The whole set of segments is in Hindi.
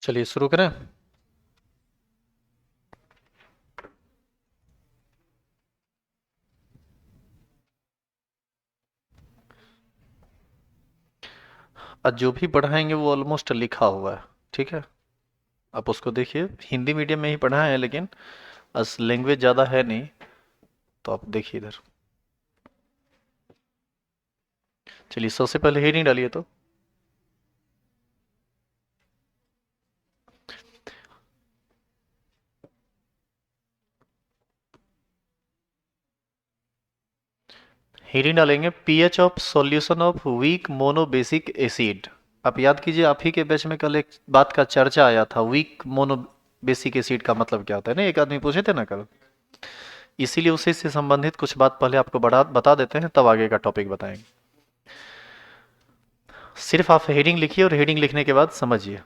चलिए शुरू करें। आज जो भी पढ़ाएंगे वो ऑलमोस्ट लिखा हुआ है। ठीक है, आप उसको देखिए। हिंदी मीडियम में ही पढ़ा है, लेकिन अस लैंग्वेज ज़्यादा है नहीं, तो आप देखिए इधर। चलिए सबसे पहले हेडिंग डालिए तो। हेडिंग डालेंगे pH of solution of weak monobasic acid. आप याद कीजिए, आप ही के बैच में कल एक बात का चर्चा आया था, वीक मोनोबेसिक एसिड का मतलब क्या होता है ना, एक आदमी पूछे थे ना कल। इसीलिए उसी से संबंधित कुछ बात पहले आपको बता देते हैं, तब आगे का टॉपिक बताएंगे। सिर्फ आप हेडिंग लिखिए और हेडिंग लिखने के बाद समझिए।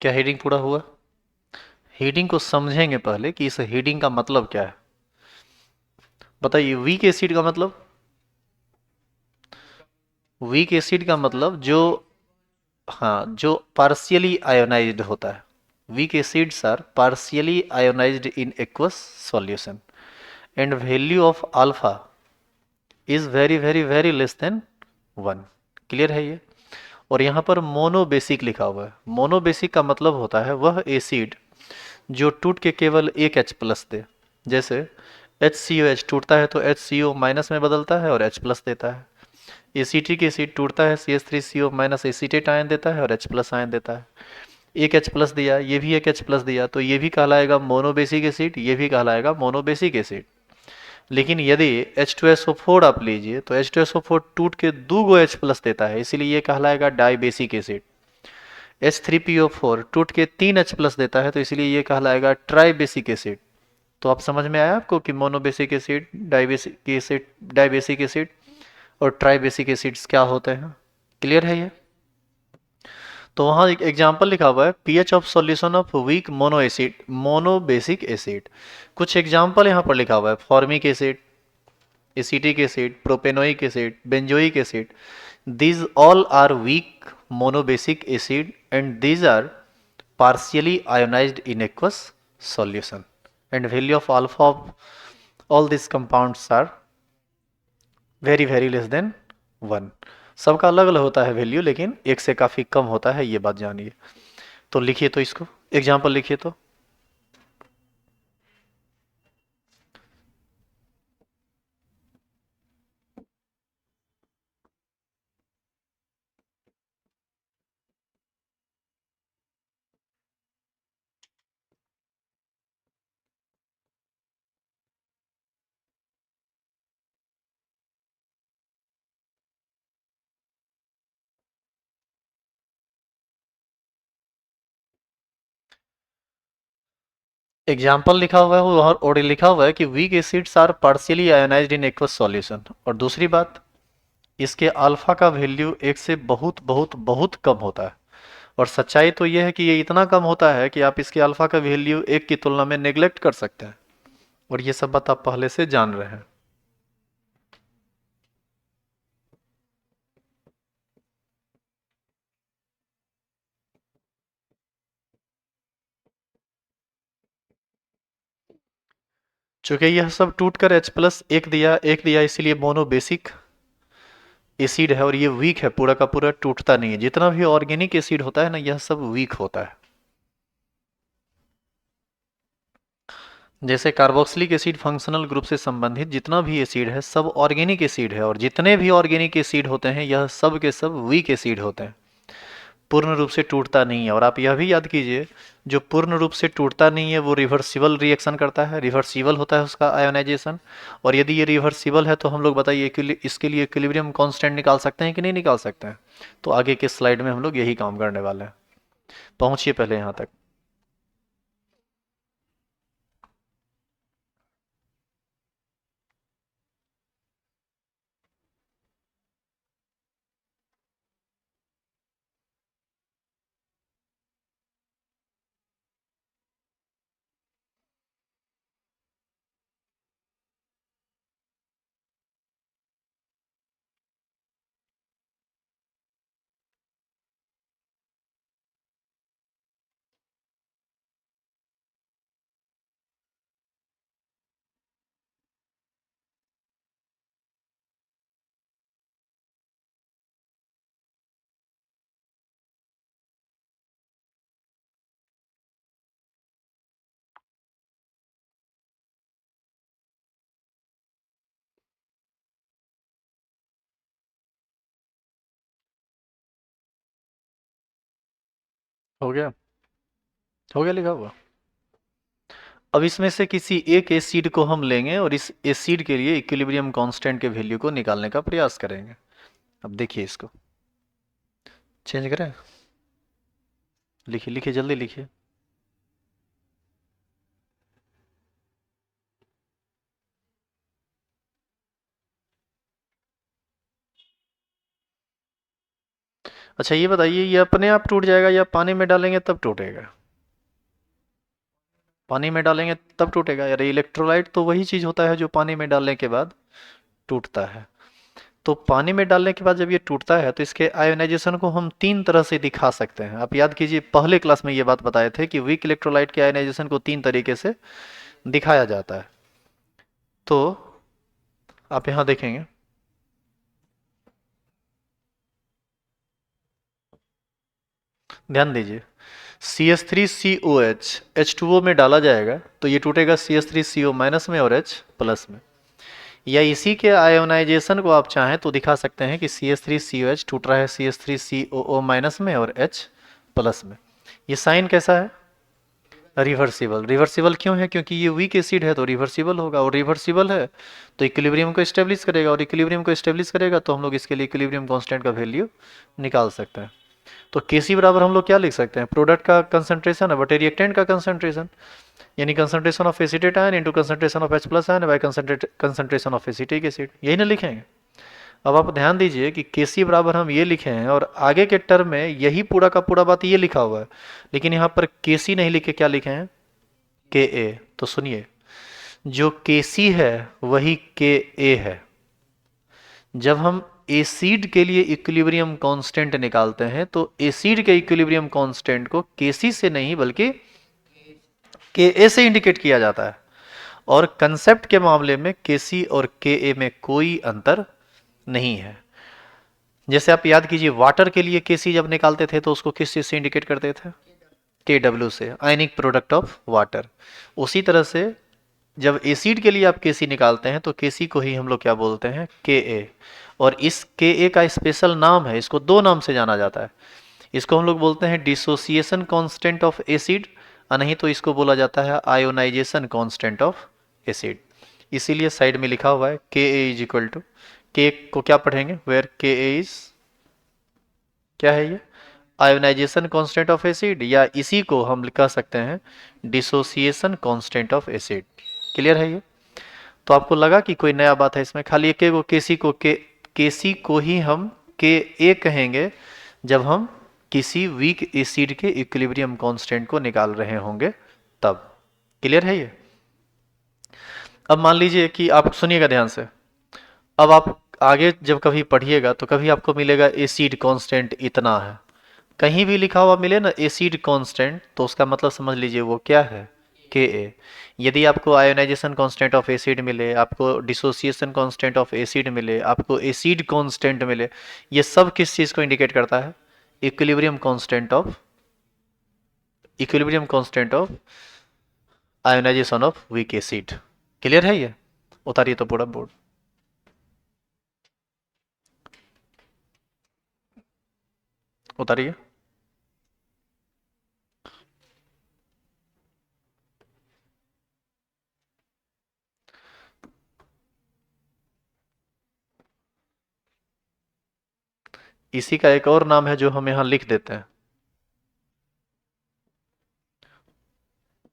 क्या हेडिंग पूरा हुआ? हेडिंग को समझेंगे पहले कि इस हेडिंग का मतलब क्या है। बताइए, वीक एसिड का मतलब। वीक एसिड का मतलब जो, हाँ, जो पार्शियली आयोनाइज्ड होता है। Weak acids are partially ionised in aqueous solution and value of alpha is very very very less than 1। Clear है ये? और यहाँ पर मोनोबेसिक लिखा हुआ है। मोनोबेसिक का मतलब होता है वह एसिड जो टूट के केवल एक H प्लस दे। जैसे HCOH टूटता है तो HCO माइनस में बदलता है और H प्लस देता है। एसिटिक एसिड टूटता है, CH3CO माइनस एसीटेट आयन देता है और H प्लस आयन देता है। एक H प्लस दिया, ये भी एक H प्लस दिया, तो ये भी कहलाएगा मोनोबेसिक एसिड, ये भी कहलाएगा मोनोबेसिक एसिड। लेकिन यदि H2SO4 आप लीजिए तो H2SO4 टूट के दो गो H प्लस देता है, इसीलिए ये कहलाएगा डाइबेसिक एसिड। H3PO4 टूट के तीन H प्लस देता है, तो इसलिए ये कहलाएगा ट्राइबेसिक एसिड। तो आप समझ में आया आपको कि मोनोबेसिक एसिड, डाइबेसिक एसिड और ट्राइबेसिक एसिड्स क्या होते हैं। क्लियर है ये? तो वहाँ एक एग्जाम्पल लिखा हुआ है, pH of solution of weak mono acid, monobasic acid. कुछ एग्जाम्पल यहाँ पर लिखा हुआ है, formic acid, acetic acid, propanoic acid, benzoic acid. These all are weak monobasic acid and these are partially ionized in aqueous solution, and value of alpha of all these compounds are very very less than 1। सबका अलग अलग होता है वैल्यू, लेकिन एक से काफ़ी कम होता है, ये बात जानिए। तो लिखिए तो इसको, एग्जाम्पल लिखिए तो। एग्जाम्पल लिखा हुआ है और लिखा हुआ है कि weak acids are partially ionised in aqueous solution. और दूसरी बात, इसके अल्फा का वैल्यू एक से बहुत बहुत बहुत कम होता है। और सच्चाई तो यह है कि ये इतना कम होता है कि आप इसके अल्फा का वैल्यू एक की तुलना में नेग्लेक्ट कर सकते हैं। और ये सब बात आप पहले से जान रहे हैं। चूंकि यह सब टूटकर H प्लस एक दिया, इसीलिए मोनोबेसिक एसिड है। और ये वीक है, पूरा का पूरा टूटता नहीं है। जितना भी ऑर्गेनिक एसिड होता है ना, यह सब वीक होता है। जैसे कार्बोक्सिलिक एसिड फंक्शनल ग्रुप से संबंधित जितना भी एसिड है, सब ऑर्गेनिक एसिड है। और जितने भी ऑर्गेनिक एसिड होते हैं, यह सब के सब वीक एसिड होते हैं, पूर्ण रूप से टूटता नहीं है। और आप यह भी याद कीजिए, जो पूर्ण रूप से टूटता नहीं है वो रिवर्सिबल रिएक्शन करता है, रिवर्सिबल होता है उसका आयोनाइजेशन। और यदि ये रिवर्सिबल है तो हम लोग बताइए इसके लिए इक्विलिब्रियम कांस्टेंट निकाल सकते हैं कि नहीं निकाल सकते हैं? तो आगे के स्लाइड में हम लोग यही काम करने वाले हैं। पहुंचिए पहले यहाँ तक। हो गया, हो गया लिखा हुआ। अब इसमें से किसी एक एसिड को हम लेंगे और इस एसिड के लिए इक्विलिब्रियम कांस्टेंट के वैल्यू को निकालने का प्रयास करेंगे। अब देखिए इसको चेंज करें, लिखिए लिखिए जल्दी लिखिए। अच्छा ये बताइए, ये अपने आप टूट जाएगा या पानी में डालेंगे तब टूटेगा? पानी में डालेंगे तब टूटेगा यार। इलेक्ट्रोलाइट तो वही चीज होता है जो पानी में डालने के बाद टूटता है। तो पानी में डालने के बाद जब ये टूटता है तो इसके आयोनाइजेशन को हम तीन तरह से दिखा सकते हैं। आप याद कीजिए पहले क्लास में ये बात बताए थे कि वीक इलेक्ट्रोलाइट के आयोनाइजेशन को तीन तरीके से दिखाया जाता है। तो आप यहां देखेंगे, ध्यान दीजिए, CH3COH H2O में डाला जाएगा तो ये टूटेगा CH3CO माइनस में और H प्लस में। या इसी के आयोनाइजेशन को आप चाहें तो दिखा सकते हैं कि CH3COH टूट रहा है CH3COO माइनस में और H प्लस में। ये साइन कैसा है? रिवर्सिबल। रिवर्सिबल क्यों है? क्योंकि ये वीक एसिड है तो रिवर्सिबल होगा, और रिवर्सिबल है तो इक्विलिब्रियम को स्टेब्लिश करेगा, और इक्विलिब्रियम को स्टेब्लिश करेगा तो हम लोग इसके लिए इक्विलिब्रियम कांस्टेंट का वैल्यू निकाल सकते हैं। तो Kc बराबर हम लोग क्या लिख सकते हैं? प्रोडक्ट का कंसंट्रेशन है बटे रिएक्टेंट का कंसंट्रेशन, यानी concentration of acetate ion into concentration of H plus ion bye concentration of acetic acid, यही ना लिखेंगे। अब आप ध्यान दीजिए कि Kc बराबर हम ये लिखे हैं और आगे के टर्म में यही पूरा का पूरा बात ये लिखा हुआ है, लेकिन यहाँ पर Kc नहीं लिखे, क्या लिखे हैं? Ka। तो सुनिए, जो Kc है वही Ka है। जब हम एसिड के लिए इक्विलिब्रियम कांस्टेंट निकालते हैं तो एसिड के इक्विलिब्रियम कांस्टेंट को Kc से नहीं बल्कि Ka से इंडिकेट किया जाता है। और कंसेप्ट के मामले में Kc और Ka में कोई अंतर नहीं है। जैसे आप याद कीजिए वाटर के लिए Kc जब निकालते थे तो उसको किस चीज से इंडिकेट करते थे? Kw से, आयनिक प्रोडक्ट ऑफ वाटर। उसी तरह से जब एसिड के लिए आप Kc निकालते हैं तो Kc को ही हम लोग क्या बोलते हैं? Ka। और इस Ka का स्पेशल नाम है, इसको दो नाम से जाना जाता है। इसको हम लोग बोलते हैं डिसोसिएशन कांस्टेंट ऑफ एसिड, और नहीं तो इसको बोला जाता है आयोनाइजेशन कांस्टेंट ऑफ एसिड। इसीलिए साइड में लिखा हुआ है Ka इज इक्वल टू, के को क्या पढ़ेंगे? वेयर Ka इज, क्या है ये? आयोनाइजेशन कांस्टेंट ऑफ एसिड, या इसी को हम कह सकते हैं dissociation constant of acid. Clear है ये? तो आपको लगा कि कोई नया बात है इसमें? खाली एक को केसी को ही हम के ए कहेंगे जब हम किसी वीक एसिड के इक्विलिब्रियम कांस्टेंट को निकाल रहे होंगे तब। क्लियर है ये? अब मान लीजिए कि आप सुनिएगा ध्यान से। अब आप आगे जब कभी पढ़िएगा तो कभी आपको मिलेगा एसिड कांस्टेंट इतना है, कहीं भी लिखा हुआ मिले ना एसिड कांस्टेंट तो उसका मतलब समझ लीजिए वो क्या है? Ka। यदि आपको आयोनाइजेशन कांस्टेंट ऑफ एसिड मिले, आपको डिसोसिएशन कांस्टेंट ऑफ एसिड मिले, आपको एसिड कांस्टेंट मिले, ये सब किस चीज को इंडिकेट करता है? Equilibrium constant of, equilibrium constant of ionisation of weak acid. Clear है ये? उतारिए तो पूरा बोर्ड, उतारिए। इसी का एक और नाम है जो हम यहाँ लिख देते हैं,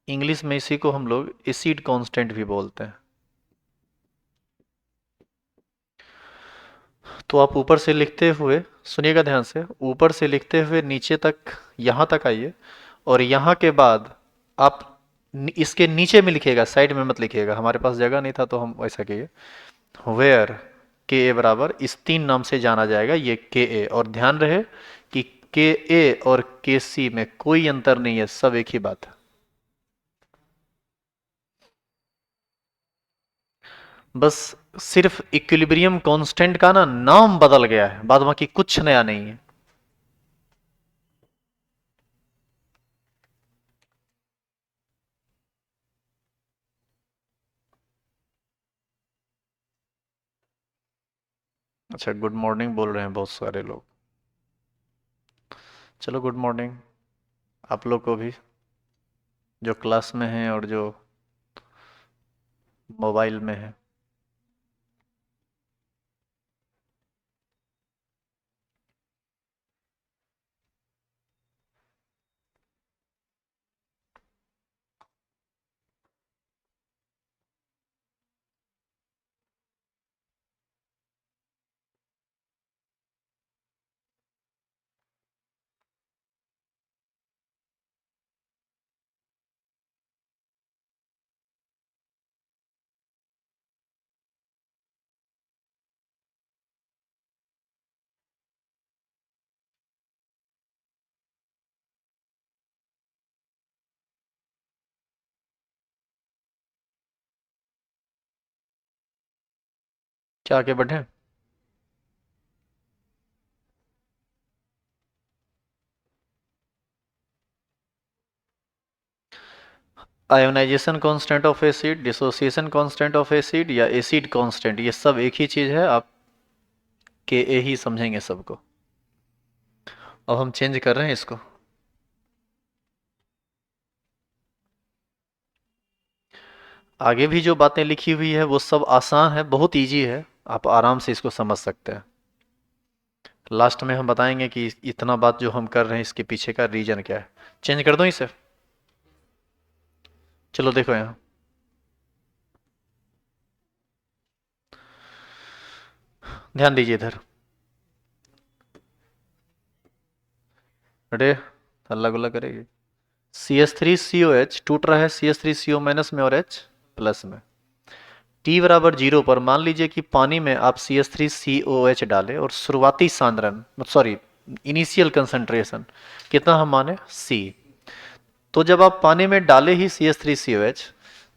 इंग्लिश में इसी को हम लोग एसिड कांस्टेंट भी बोलते हैं। तो आप ऊपर से लिखते हुए, सुनिएगा ध्यान से, ऊपर से लिखते हुए नीचे तक यहाँ तक आइए, और यहाँ के बाद आप इसके नीचे में लिखिएगा, साइड में मत लिखिएगा, हमारे पास जगह नहीं था तो हम ऐसा किए। वेयर के ए बराबर इस तीन नाम से जाना जाएगा ये के ए, और ध्यान रहे कि के ए और के सी में कोई अंतर नहीं है, सब एक ही बात है। बस सिर्फ इक्विलिब्रियम कांस्टेंट का ना नाम बदल गया है, बाद बाकी कुछ नया नहीं है। अच्छा गुड मॉर्निंग बोल रहे हैं बहुत सारे लोग, चलो गुड मॉर्निंग। आप लोग को भी, जो क्लास में हैं और जो मोबाइल में है। क्या आगे बढ़े? Ionization constant of acid, dissociation constant of acid या एसिड कांस्टेंट, ये सब एक ही चीज है। आप के ए ही समझेंगे सबको। अब हम चेंज कर रहे हैं इसको। आगे भी जो बातें लिखी हुई है वो सब आसान है, बहुत इजी है, आप आराम से इसको समझ सकते हैं। लास्ट में हम बताएंगे कि इतना बात जो हम कर रहे हैं इसके पीछे का रीजन क्या है। चेंज कर दूं इसे? चलो देखो यहाँ, ध्यान दीजिए इधर। अरे, हल्ला गुल्ला करेगी। CH3COH टूट रहा है CH3CO माइनस में और H प्लस में। T बराबर 0 पर मान लीजिए कि पानी में आप CH3COH डालें और शुरुआती सांद्रण, सॉरी इनिशियल कंसंट्रेशन कितना हम माने, C। तो जब आप पानी में डाले ही CH3COH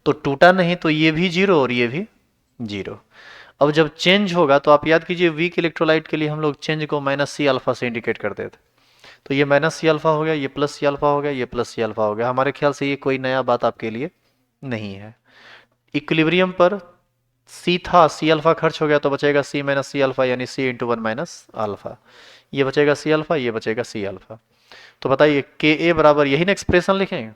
तो टूटा नहीं, तो ये भी जीरो और ये भी जीरो। अब जब चेंज होगा तो आप याद कीजिए, वीक इलेक्ट्रोलाइट के लिए हम लोग चेंज को -C अल्फा से इंडिकेट करते थे। तो ये -C अल्फा हो गया, ये +C अल्फा हो गया, ये +C अल्फा हो गया। हमारे ख्याल से ये कोई नया बात आपके लिए नहीं है। इक्विलिब्रियम पर C था, C अल्फा खर्च हो गया तो बचेगा C-C अल्फा, यानी C × 1 - अल्फा। ये बचेगा C अल्फा, ये बचेगा C अल्फा। तो बताइए के ए बराबर, यही ना एक्सप्रेशन लिखेंगे,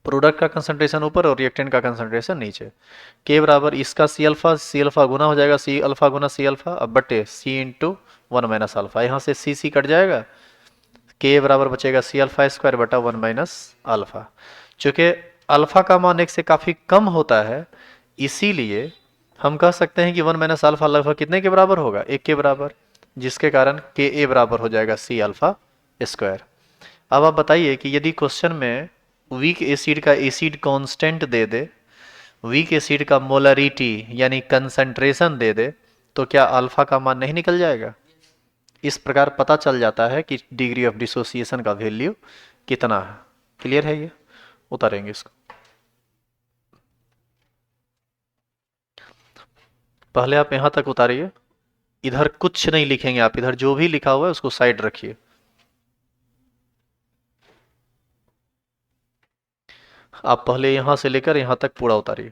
प्रोडक्ट का कंसंट्रेशन ऊपर और रिएक्टेंट का कंसंट्रेशन नीचे। के बराबर इसका सी अल्फा गुना हो जाएगा सी अल्फा गुना सी अल्फा, अब बटे C × 1 - अल्फा। यहाँ से सी कट जाएगा, के बराबर बचेगा सी अल्फा स्क्वायर बटा 1 - अल्फा। चूंकि अल्फा का मान एक से काफी कम होता है, इसीलिए हम कह सकते हैं कि 1 - अल्फा लगभग कितने के बराबर होगा, 1 के बराबर, जिसके कारण के ए बराबर हो जाएगा C अल्फा स्क्वायर। अब आप बताइए कि यदि क्वेश्चन में वीक एसिड का एसिड कांस्टेंट दे दे, वीक एसिड का मोलरिटी यानी कंसंट्रेशन दे दे, तो क्या अल्फा का मान नहीं निकल जाएगा? इस प्रकार पता चल जाता है कि डिग्री ऑफ डिसोसिएशन का वैल्यू कितना है। क्लियर है ये? उतारेंगे इसको। पहले आप यहां तक उतारिए, इधर कुछ नहीं लिखेंगे आप, इधर जो भी लिखा हुआ है उसको साइड रखिए। आप पहले यहां से लेकर यहां तक पूरा उतारिए।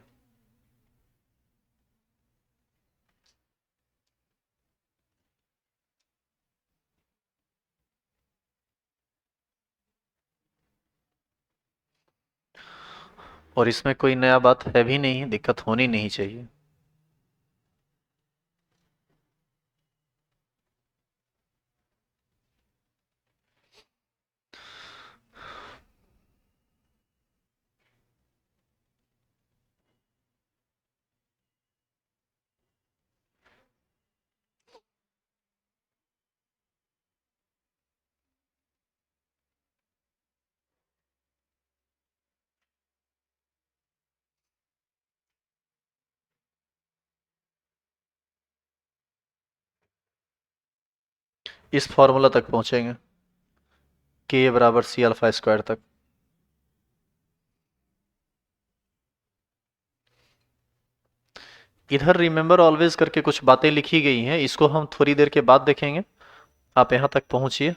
और इसमें कोई नया बात है भी नहीं, दिक्कत होनी नहीं चाहिए। इस फॉर्मूला तक पहुंचेंगे, के बराबर सी अल्फा स्क्वायर तक। इधर रिमेंबर ऑलवेज करके कुछ बातें लिखी गई हैं, इसको हम थोड़ी देर के बाद देखेंगे। आप यहां तक पहुंचिए।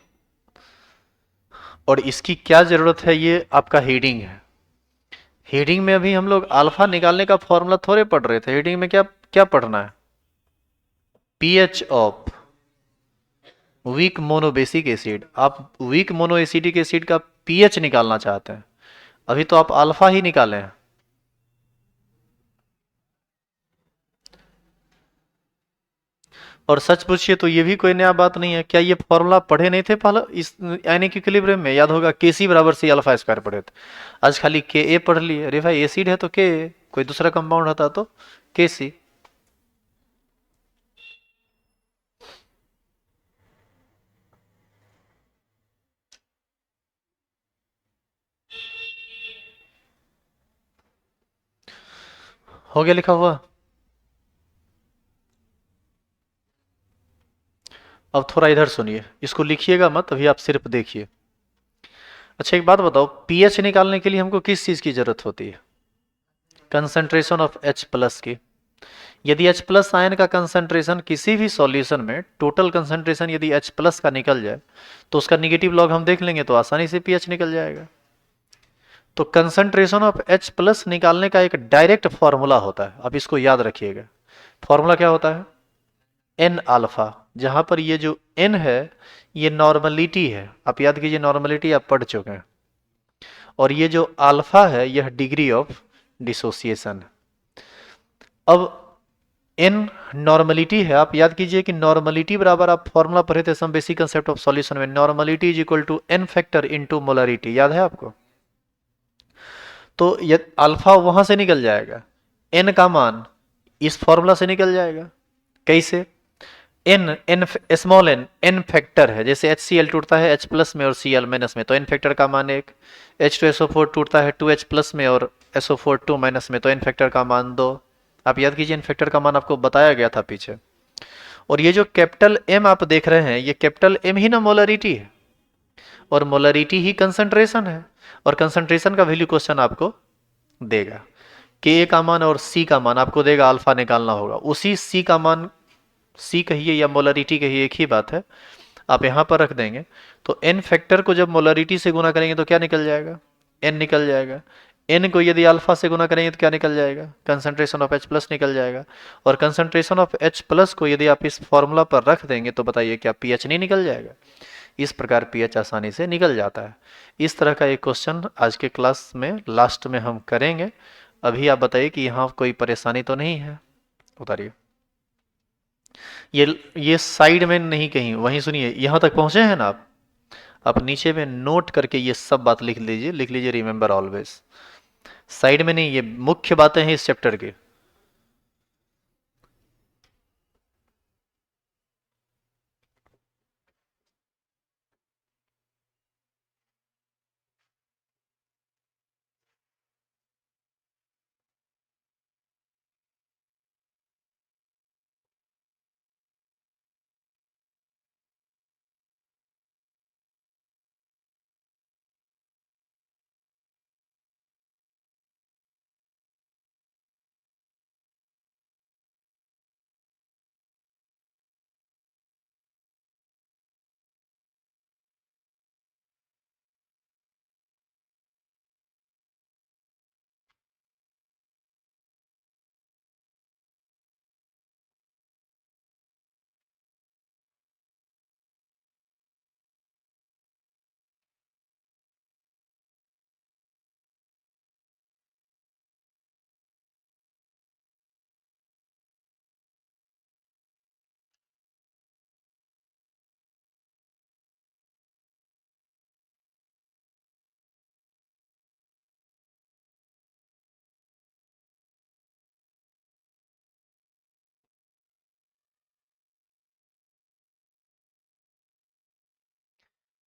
और इसकी क्या जरूरत है, ये आपका हेडिंग है। हेडिंग में अभी हम लोग अल्फा निकालने का फॉर्मूला थोड़े पढ़ रहे थे, हेडिंग में क्या क्या पढ़ना है, pH of weak monobasic acid, आप वीक मोनो एसिडिक एसिड का पीएच निकालना चाहते हैं, अभी तो आप अल्फा ही निकाले हैं। और सच पूछिए तो ये भी कोई नया बात नहीं है, क्या ये फॉर्मूला पढ़े नहीं थे पहले इस यानी कि इक्विलिब्रियम में? याद होगा के सी बराबर सी अल्फा स्क्वायर पढ़े थे। आज खाली के ए पढ़ लिए, अरे भाई एसिड है तो के ए, कोई दूसरा कंपाउंड होता तो के सी। हो गया लिखा हुआ। अब थोड़ा इधर सुनिए, इसको लिखिएगा मत अभी, आप सिर्फ देखिए। अच्छा एक बात बताओ, पीएच निकालने के लिए हमको किस चीज की जरूरत होती है? कंसंट्रेशन ऑफ H प्लस की। यदि H प्लस आयन का कंसंट्रेशन किसी भी सॉल्यूशन में, टोटल कंसंट्रेशन यदि H प्लस का निकल जाए तो उसका निगेटिव लॉग हम देख लेंगे तो आसानी से पीएच निकल जाएगा। तो कंसंट्रेशन ऑफ H प्लस निकालने का एक डायरेक्ट फॉर्मूला होता है, आप इसको याद रखिएगा। फॉर्मूला क्या होता है? N alpha. जहां पर ये जो एन है ये नॉर्मलिटी है, आप याद कीजिए, नॉर्मलिटी आप पढ़ चुके हैं। और ये जो अल्फा है यह डिग्री ऑफ डिसोसिएशन है। अब एन नॉर्मलिटी है, आप याद कीजिए कि नॉर्मलिटी बराबर, आप फॉर्मूला पढ़े थे some basic concept of solution में, normality is equal to n factor into molarity, याद है आपको? तो ये अल्फा वहां से निकल जाएगा, एन का मान इस फॉर्मूला से निकल जाएगा। कैसे? N n small n n factor है, जैसे एच सी एल टूटता है एच प्लस में और सी एल माइनस में, तो एन फैक्टर का मान एक। एच टू एसओ फोर टूटता है टू एच प्लस में और एसओ फोर टू माइनस में, तो एन फैक्टर का मान दो। आप याद कीजिए, एन फैक्टर का मान आपको बताया गया था पीछे। और ये जो कैपिटल एम आप देख रहे हैं, ये कैपिटल एम ही ना मोलरिटी है, और मोलरिटी ही कंसंट्रेशन है, और कंसंट्रेशन का वैल्यू क्वेश्चन आपको देगा। के का मान और सी का मान आपको देगा, अल्फा निकालना होगा, उसी सी का मान, सी कहिए या मोलरिटी कहिए एक ही बात है, आप यहां पर रख देंगे। तो एन फैक्टर को जब मोलरिटी से गुना करेंगे तो क्या निकल जाएगा? एन निकल जाएगा। एन को यदि अल्फा से गुना करेंगे तो क्या निकल जाएगा? कंसंट्रेशन ऑफ एच प्लस निकल जाएगा। और कंसंट्रेशन ऑफ एच प्लस को यदि आप इस फॉर्मूला पर रख देंगे तो बताइए क्या पीएच नहीं निकल जाएगा? इस प्रकार पीएच आसानी से निकल जाता है। इस तरह का एक क्वेश्चन आज के क्लास में लास्ट में हम करेंगे। अभी आप बताइए कि यहाँ कोई परेशानी तो नहीं है? उतारिए। ये साइड में नहीं, कहीं वहीं सुनिए, यहां तक पहुंचे हैं ना आप नीचे में नोट करके ये सब बात लिख लीजिए, लिख लीजिए रिमेंबर ऑलवेज। साइड में नहीं, ये मुख्य बातें हैं इस चैप्टर की।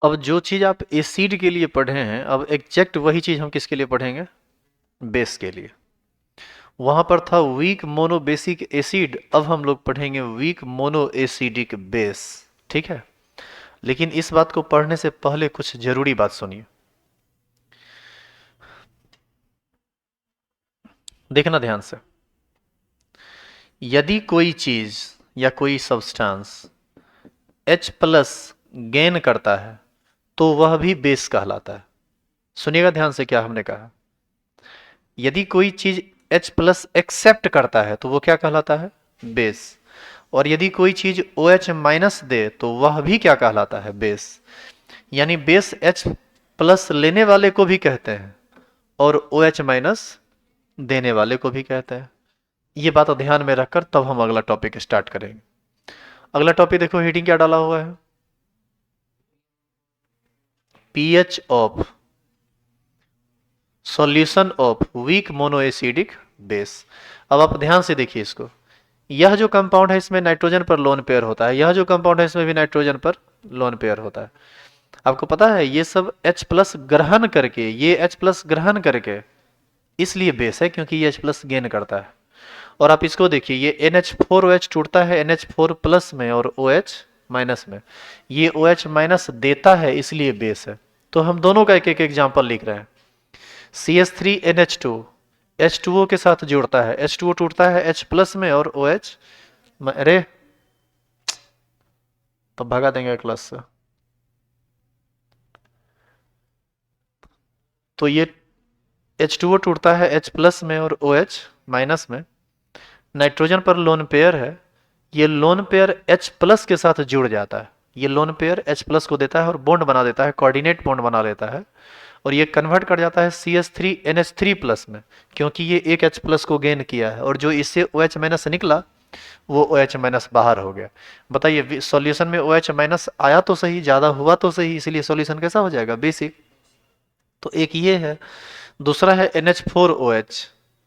अब जो चीज आप एसिड के लिए पढ़े हैं, अब एग्जैक्ट वही चीज हम किसके लिए पढ़ेंगे? बेस के लिए। वहां पर था वीक मोनो बेसिक एसिड, अब हम लोग पढ़ेंगे वीक मोनो एसिडिक बेस। ठीक है, लेकिन इस बात को पढ़ने से पहले कुछ जरूरी बात सुनिए, देखना ध्यान से। यदि कोई चीज या कोई सब्सटेंस H प्लस गेन करता है तो वह भी बेस कहलाता है। सुनिएगा ध्यान से क्या हमने कहा। यदि कोई चीज H प्लस एक्सेप्ट करता है तो वो क्या कहलाता है? बेस। और यदि कोई चीज OH माइनस दे तो वह भी क्या कहलाता है, बेस। यानी बेस H प्लस लेने वाले को भी कहते हैं और OH माइनस देने वाले को भी कहते हैं। ये बात ध्यान में रखकर तब हम अगला टॉपिक स्टार्ट करेंगे। अगला टॉपिक देखो, हेडिंग क्या डाला हुआ है, pH of solution of weak monoacidic base. अब आप ध्यान से देखिए इसको, यह जो कंपाउंड है इसमें नाइट्रोजन पर लोन पेयर होता है, यह जो कंपाउंड है इसमें भी नाइट्रोजन पर लोन पेयर होता है। आपको पता है ये सब H प्लस ग्रहण करके, ये H प्लस ग्रहण करके इसलिए बेस है क्योंकि ये H प्लस गेन करता है। और आप इसको देखिए, ये NH4OH टूटता है NH4 प्लस में और OH माइनस में, ये OH माइनस देता है इसलिए बेस है। तो हम दोनों का एक एक एग्जाम्पल लिख रहे हैं। CH3NH2 H2O के साथ जुड़ता है, H2O टूटता है H प्लस में और OH, अरे तो भगा देंगे क्लास से। तो ये H2O टूटता है H प्लस में और OH माइनस में, नाइट्रोजन पर लोन पेयर है, ये लोन पेयर H प्लस के साथ जुड़ जाता है, ये लोन पेयर H प्लस को देता है और बॉन्ड बना देता है, कोऑर्डिनेट बॉन्ड बना लेता है, और ये कन्वर्ट कर जाता है CH3NH3 प्लस में, क्योंकि ये एक H प्लस को गेन किया है और जो इससे OH माइनस निकला वो OH माइनस बाहर हो गया। बताइए सॉल्यूशन में OH माइनस आया तो सही, ज़्यादा हुआ तो सही, इसलिए सॉल्यूशन कैसा हो जाएगा, बेसिक। तो एक ये है, दूसरा है NH4OH,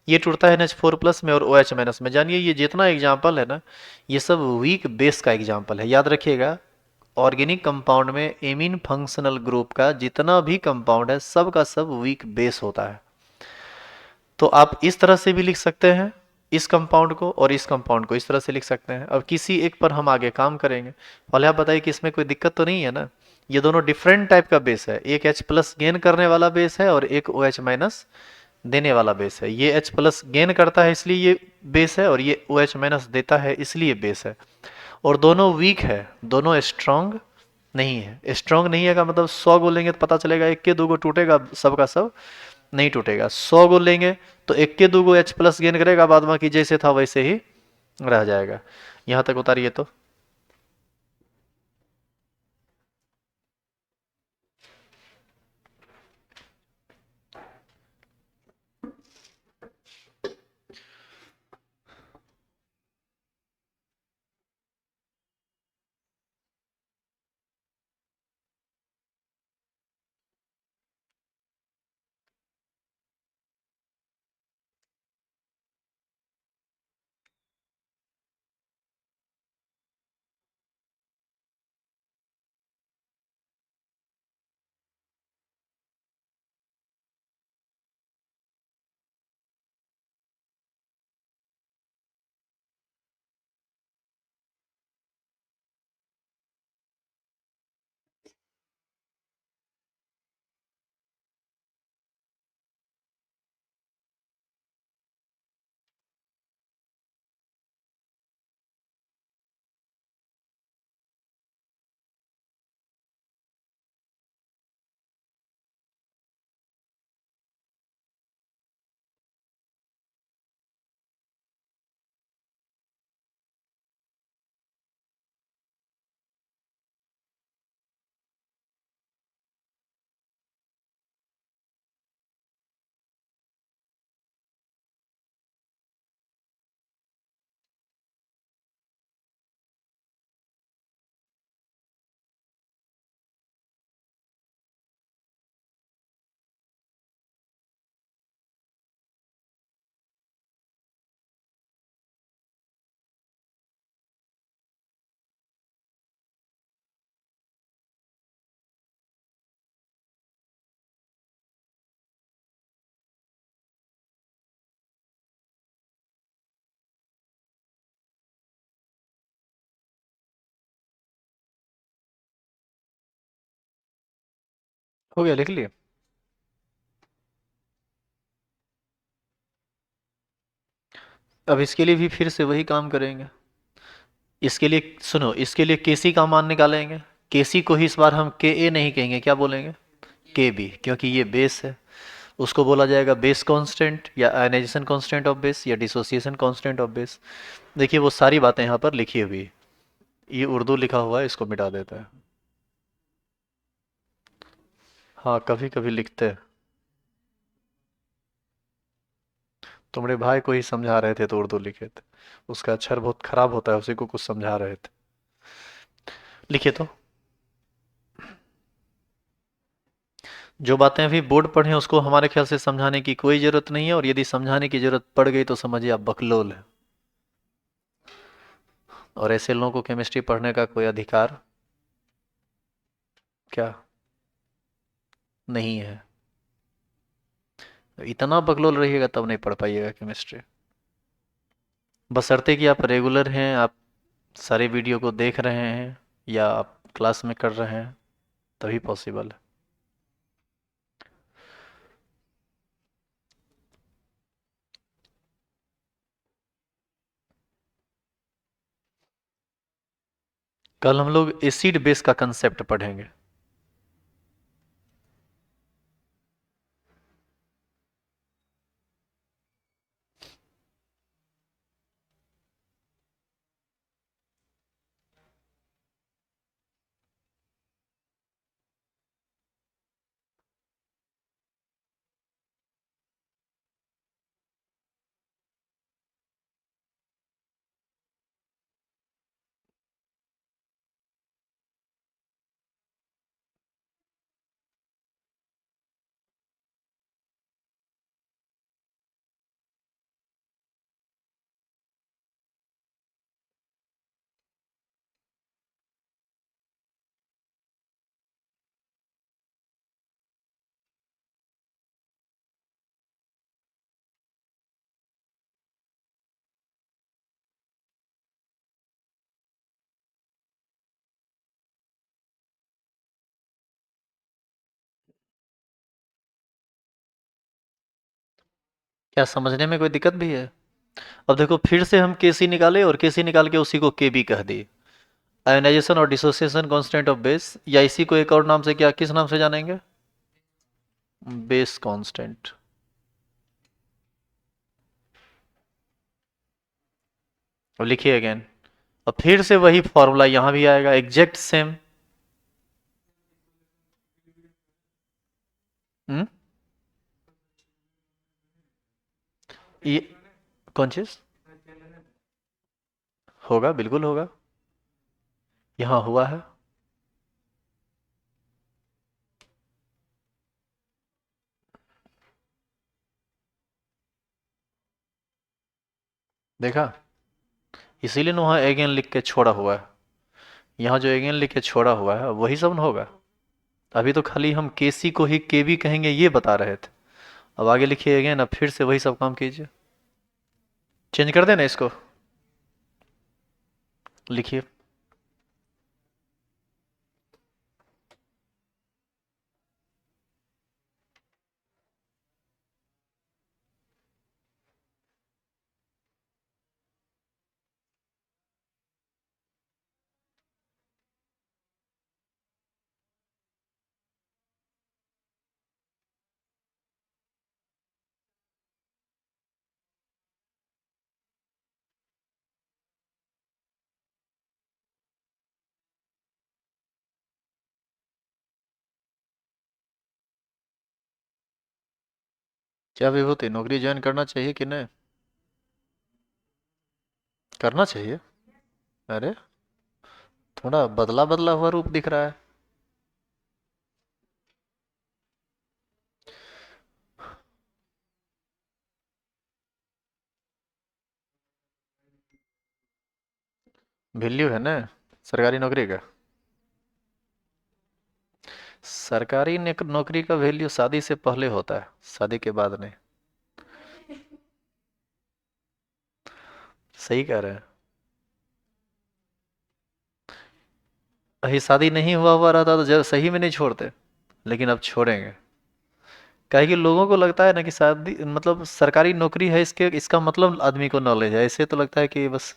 ये टूटता है NH4 प्लस में और OH माइनस में। जानिए ये जितना एग्जाम्पल है ना, ये सब वीक बेस का एग्जाम्पल है, याद रखिएगा। ऑर्गेनिक कंपाउंड में एमीन फंक्शनल ग्रुप का जितना भी कंपाउंड है सब का सब वीक बेस होता है। तो आप इस तरह से भी लिख सकते हैं इस कंपाउंड को, और इस कंपाउंड को इस तरह से लिख सकते हैं। अब किसी एक पर हम आगे काम करेंगे। पहले आप बताइए कि इसमें कोई दिक्कत तो नहीं है ना। ये दोनों डिफरेंट टाइप का बेस है, एक H प्लस गेन करने वाला बेस है और एक OH माइनस देने वाला बेस है। ये H प्लस गेन करता है इसलिए ये बेस है, और ये OH माइनस देता है इसलिए बेस है। और दोनों वीक है, दोनों स्ट्रांग नहीं है। स्ट्रांग नहीं है का मतलब 100 गो लेंगे तो पता चलेगा एक के दो गो टूटेगा, सब का सब नहीं टूटेगा। 100 गो लेंगे तो एक के दो गो H प्लस गेन करेगा, बाद बाकी जैसे था वैसे ही रह जाएगा। यहां तक उतारिए तो। हो गया, लिख लिए। अब इसके लिए भी फिर से वही काम करेंगे। इसके लिए सुनो, इसके लिए केसी का मान निकालेंगे। केसी को ही इस बार हम के ए नहीं कहेंगे, क्या बोलेंगे, के बी, क्योंकि ये बेस है। उसको बोला जाएगा बेस कांस्टेंट या आयनाइजेशन कांस्टेंट ऑफ बेस या डिसोसिएशन कांस्टेंट ऑफ बेस। देखिए वो सारी बातें यहाँ पर लिखी हुई है। ये उर्दू लिखा हुआ है, इसको मिटा देता है। हाँ कभी कभी लिखते हैं। तुम्हारे भाई को ही समझा रहे थे तो उर्दू लिखे थे। उसका अक्षर बहुत खराब होता है, उसी को कुछ समझा रहे थे। लिखे तो जो बातें अभी बोर्ड पर हैं उसको हमारे ख्याल से समझाने की कोई ज़रूरत नहीं है, और यदि समझाने की ज़रूरत पड़ गई तो समझिए आप बकलोल है। और ऐसे लोगों को केमिस्ट्री पढ़ने का कोई अधिकार क्या नहीं है। इतना बकलोल रहिएगा तब नहीं पढ़ पाइएगा केमिस्ट्री। बशर्ते कि आप रेगुलर हैं, आप सारे वीडियो को देख रहे हैं या आप क्लास में कर रहे हैं, तभी पॉसिबल है। कल हम लोग एसिड बेस का कंसेप्ट पढ़ेंगे। क्या समझने में कोई दिक्कत भी है? अब देखो फिर से हम केसी निकाले और केसी निकाल के उसी को केबी कह दिए। आयोनाइजेशन और डिसोसिएशन कांस्टेंट ऑफ बेस, या इसी को एक और नाम से क्या किस नाम से जानेंगे? Base constant. अब लिखिए अगेन। और फिर से वही फॉर्मूला यहां भी आएगा, एग्जैक्ट सेम। हम्म। ये कौन चीज होगा? बिल्कुल होगा। यहाँ हुआ है। देखा, इसीलिए ना वहाँ अगेन लिख के छोड़ा हुआ है। यहाँ जो अगेन लिख के छोड़ा हुआ है वही सब न होगा। अभी तो खाली हम केसी को ही केबी कहेंगे ये बता रहे थे। अब आगे लिखिए अगेन, अब फिर से वही सब काम कीजिए। चेंज कर देना इसको। लिखिए। क्या विभूति, नौकरी ज्वाइन करना चाहिए कि नहीं? करना चाहिए। अरे, थोड़ा बदला बदला हुआ रूप दिख रहा है। वैल्यू है ना सरकारी नौकरी का। सरकारी नौकरी का वैल्यू शादी से पहले होता है, शादी के बाद नहीं। सही कह रहे हैं। अभी शादी नहीं हुआ हुआ रहता तो जब सही में नहीं छोड़ते, लेकिन अब छोड़ेंगे। काहे कि लोगों को लगता है ना कि शादी मतलब सरकारी नौकरी है, इसके इसका मतलब आदमी को नॉलेज है। ऐसे तो लगता है कि बस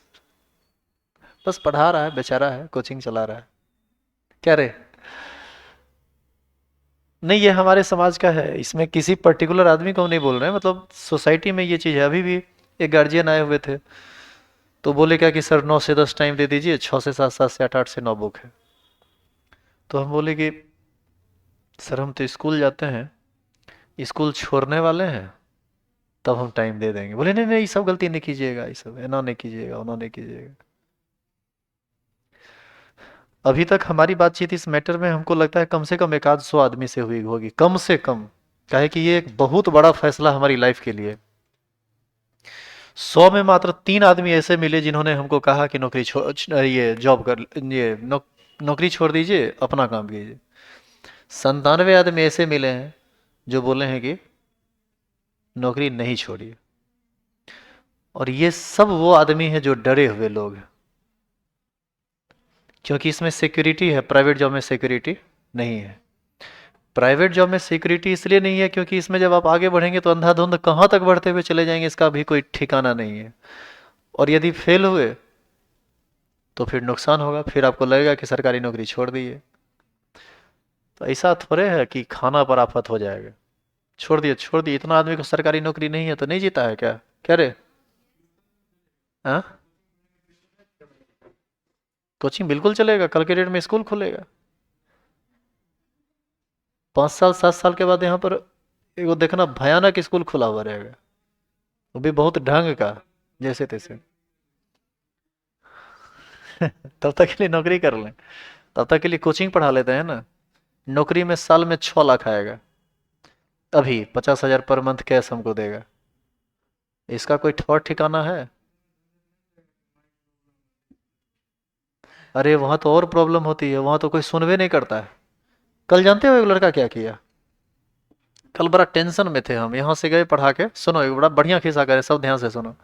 बस पढ़ा रहा है, बेचारा है, कोचिंग चला रहा है। क्या रे? नहीं, ये हमारे समाज का है, इसमें किसी पर्टिकुलर आदमी को हम नहीं बोल रहे हैं, मतलब सोसाइटी में ये चीज़ है। अभी भी एक गार्जियन आए हुए थे, तो बोले क्या कि सर 9 से 10 टाइम दे दीजिए, 6 से 7, 7 से 8, 8 से 9 बुक है। तो हम बोले कि सर हम तो स्कूल जाते हैं, स्कूल छोड़ने वाले हैं, तब हम टाइम दे देंगे। बोले नहीं नहीं, ये सब गलती नहीं कीजिएगा, ये सब ऐना नहीं कीजिएगा, उन्होंने नहीं कीजिएगा। अभी तक हमारी बातचीत इस मैटर में हमको लगता है कम से कम 100 आदमी से हुई होगी, कम से कम। काहे कि ये एक बहुत बड़ा फैसला हमारी लाइफ के लिए। 100 में मात्र 3 आदमी ऐसे मिले जिन्होंने हमको कहा कि नौकरी छोड़, ये जॉब कर, ये नौकरी छोड़ दीजिए, अपना काम कीजिए। 97 आदमी ऐसे मिले हैं जो बोले हैं कि नौकरी नहीं छोड़िए। और ये सब वो आदमी हैं जो डरे हुए लोग हैं, क्योंकि इसमें सिक्योरिटी है, प्राइवेट जॉब में सिक्योरिटी नहीं है। प्राइवेट जॉब में सिक्योरिटी इसलिए नहीं है क्योंकि इसमें जब आप आगे बढ़ेंगे तो अंधाधुंध कहाँ तक बढ़ते हुए चले जाएंगे, इसका भी कोई ठिकाना नहीं है। और यदि फेल हुए तो फिर नुकसान होगा, फिर आपको लगेगा कि सरकारी नौकरी छोड़ दी है। तो ऐसा थोड़े है कि खाना पर आफत हो जाएगा, छोड़ दिए छोड़ दिए। इतना आदमी को सरकारी नौकरी नहीं है तो नहीं जीता है क्या? क्या रे? हाँ, कोचिंग बिल्कुल चलेगा, कल के डेट में स्कूल खुलेगा। 5 साल 7 साल के बाद यहाँ पर एगो देखना भयानक स्कूल खुला हुआ रहेगा, वो भी बहुत ढंग का, जैसे तैसे। तब तक के लिए नौकरी कर लें, तब तक के लिए कोचिंग पढ़ा लेते हैं ना। नौकरी में साल में 6 लाख आएगा, अभी 50,000 पर मंथ कैश हमको देगा। इसका कोई ठौर ठिकाना है? अरे वहां तो और प्रॉब्लम होती है, वहां तो कोई सुनवे नहीं करता है। कल जानते हो एक लड़का क्या किया? कल बड़ा टेंशन में थे हम, यहाँ से गए पढ़ा के, सुनो एक बड़ा बढ़िया खिस्सा करे, सब ध्यान से सुनो।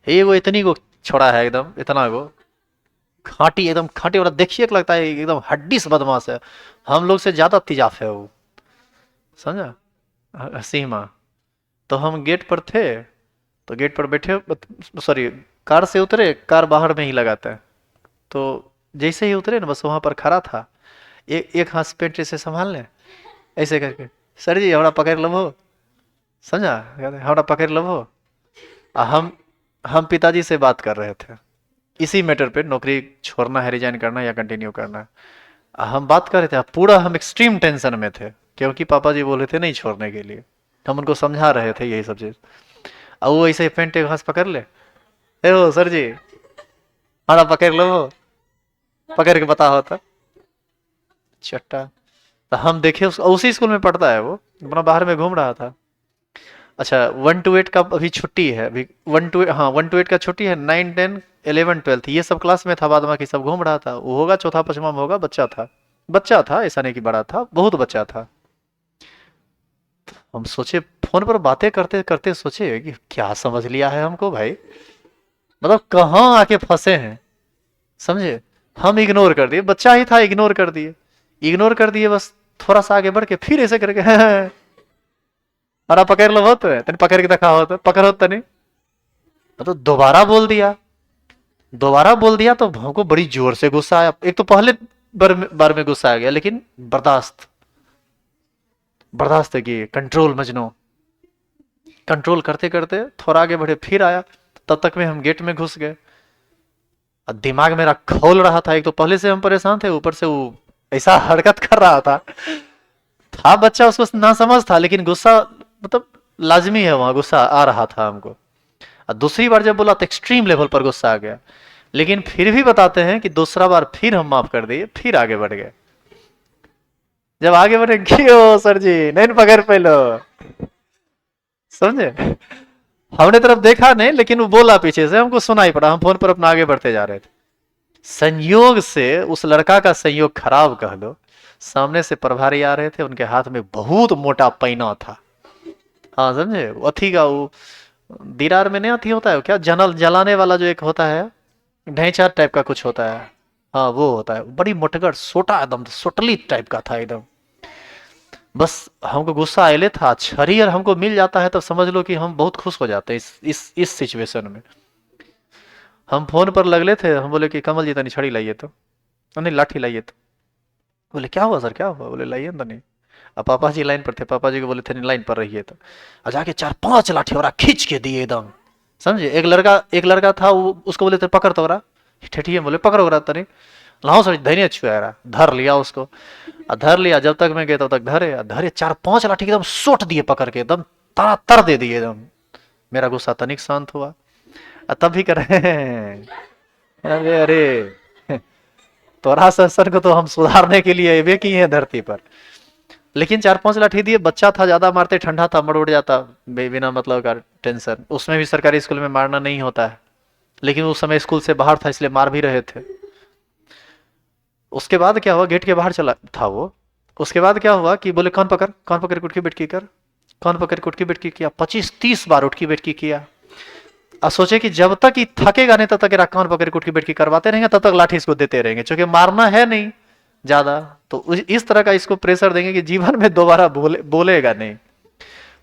ये वो इतनी को छोड़ा है, एकदम इतना को खाटी, एकदम खाटी वाला, देखिए कि लगता है एकदम हड्डी से बदमाश है, हम लोग से ज्यादा तिजाफ है वो, समझा? सीमा। तो हम गेट पर थे, तो गेट पर बैठे, सॉरी, कार से उतरे, कार बाहर में ही लगाता है। तो जैसे ही उतरे ना, बस वहां पर खड़ा था, एक हाथ से पेट ऐसे संभाल ले, ऐसे करके, सर जी हमारा पकड़ लो, समझा? कहते, हमारा पकड़ लो। हम पिताजी से बात कर रहे थे इसी मैटर पे, नौकरी छोड़ना है, रिजाइन करना है या कंटिन्यू करना है। हम बात कर रहे थे, पूरा हम एक्सट्रीम टेंशन में थे, क्योंकि पापा जी बोले थे नहीं छोड़ने के लिए। हम उनको समझा रहे थे यही सब चीज। अब वो ऐसे पेंट एक घास पकड़ ले, ए ओ सर जी हमारा पकड़ लो, पकड़ के बता होता चट्टा। तो हम देखे उसी स्कूल में पढ़ता है वो, अपना बाहर में घूम रहा था। अच्छा 1 to 8 का अभी छुट्टी है, अभी 1 to 8, हाँ 1 to 8 का छुट्टी है, 9, 10, 11, 12 ये सब क्लास में था, बाद बाकी सब घूम रहा था। वो होगा चौथा पचमा में होगा, बच्चा था, बच्चा था, ऐसा नहीं कि बड़ा था, बहुत बच्चा था। हम सोचे, फोन पर बातें करते करते सोचे कि क्या समझ लिया है हमको भाई, मतलब कहाँ आके फंसे हैं, समझे? हम इग्नोर कर दिए, बच्चा ही था, इग्नोर कर दिए, इग्नोर कर दिए। बस थोड़ा सा आगे बढ़ के फिर ऐसे करके अरे पकड़ लो, होते तनी पकड़ के देखा होता, पकड़ होता नहीं। तो दोबारा बोल दिया, दोबारा बोल दिया, तो हमको बड़ी जोर से गुस्सा आया। एक तो पहले बार में गुस्सा आ गया, लेकिन बर्दाश्त, बर्दाश्त है कि कंट्रोल मजनू, कंट्रोल करते करते थोड़ा आगे बढ़े, फिर आया। तब तक में हम गेट में घुस गए। और दिमाग मेरा खोल रहा था, एक तो पहले से हम परेशान थे, ऊपर से वो ऐसा हरकत कर रहा था बच्चा, उसको ना समझ था, लेकिन गुस्सा मतलब लाजमी है, वहां गुस्सा आ रहा था हमको। और दूसरी बार जब बोला तो एक्सट्रीम लेवल पर गुस्सा आ गया, लेकिन फिर भी बताते हैं कि दूसरा बार फिर हम माफ कर दिए, फिर आगे बढ़ गए। जब आगे बढ़े, क्यों सर जी नहीं पकड़ पेलो, समझे? हमने तरफ देखा नहीं, लेकिन वो बोला पीछे से, हमको सुनाई पड़ा, हम फोन पर अपना आगे बढ़ते जा रहे थे। संयोग से उस लड़का का संयोग खराब कह लो, सामने से प्रभारी आ रहे थे, उनके हाथ में बहुत मोटा पैना था। हाँ समझे, अथी का वो दीरार में नहीं अथी होता है क्या, जनल जलाने वाला जो एक होता है, ढैंचा टाइप का कुछ होता है, हाँ वो होता है, बड़ी मोटगर सोटा, एकदम सोटली टाइप का था एकदम। बस हमको गुस्सा आयले था, छरी और हमको मिल जाता है तो समझ लो कि हम बहुत खुश हो जाते हैं इस सिचुएशन में। हम फोन पर लगले थे, हम बोले कि कमल जी तनी छड़ी लाइए तो, नहीं लाठी लाइए तो। बोले क्या हुआ सर, क्या हुआ? बोले लाइए तो नहीं। अब पापा जी लाइन पर थे, पापा जी को बोले थे नहीं लाइन पर रहिए, तो जाके 4-5 लाठी और खींच के दिए एकदम, समझे। एक लड़का था, वो उसको बोले थे पकड़ तो रहा, ठेठिए बोले पकड़ रहा तनी, लाओ सर धैर्य छुआ रहा, धर लिया उसको, धर लिया, जब तक मैं गया तब तक धरे धरे 4-5 लाठी एकदम सोट दिए पकड़ के, एकदम तर दे दिए एकदम। मेरा गुस्सा तनिक शांत हुआ, तब भी कर रहे हैं अरे अरे तोरा संसर को तो हम सुधारने के लिए ये किए हैं धरती पर, लेकिन 4-5 लाठी दिए, बच्चा था, ज्यादा मारते ठंडा था मर उड़ जाता बिना मतलब का टेंशन। उसमें भी सरकारी स्कूल में मारना नहीं होता है, लेकिन उस समय स्कूल से बाहर था इसलिए मार भी रहे थे। उसके बाद क्या हुआ, गेट के बाहर चला था वो, उसके बाद क्या हुआ कि बोले कान पकड़ उठकी बैठकी कर, कान पकड़ के उठकी बैठकी किया, 25-30 बार उठकी बैठकी किया। अब सोचे कि जब तक ये थकेगा नहीं तब तक कान पकड़ के उठकी बैठकी करवाते रहेंगे, तब तक लाठी इसको देते रहेंगे, क्योंकि मारना है नहीं ज्यादा, तो इस तरह का इसको प्रेशर देंगे कि जीवन में दोबारा बोलेगा नहीं।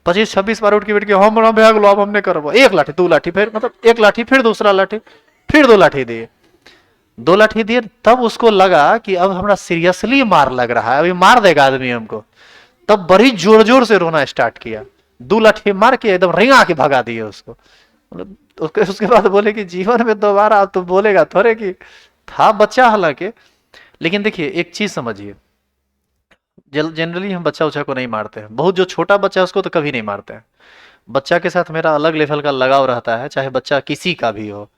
25-26 बार उठ के बैठ के हम भाग लो, अब हमने करवा, 1 लाठी 2 लाठी, फिर मतलब 1 लाठी, फिर दूसरा लाठी, फिर 2 लाठी दिए, 2 लाठी दिए, तब उसको लगा कि अब हमारा सीरियसली मार लग रहा है, अभी मार देगा आदमी हमको। तब बड़ी जोर जोर से रोना स्टार्ट किया, 2 लाठी मार के एकदम रिंगा के भगा दिए उसको। मतलब उसके बाद बोले कि जीवन में दोबारा अब तो बोलेगा थोड़े, कि था बच्चा हालांकि, लेकिन देखिए एक चीज समझिए, जनरली हम बच्चा उच्चा को नहीं मारते हैं, बहुत जो छोटा बच्चा है उसको तो कभी नहीं मारते हैं। बच्चा के साथ मेरा अलग लेवल का लगाव रहता है, चाहे बच्चा किसी का भी हो,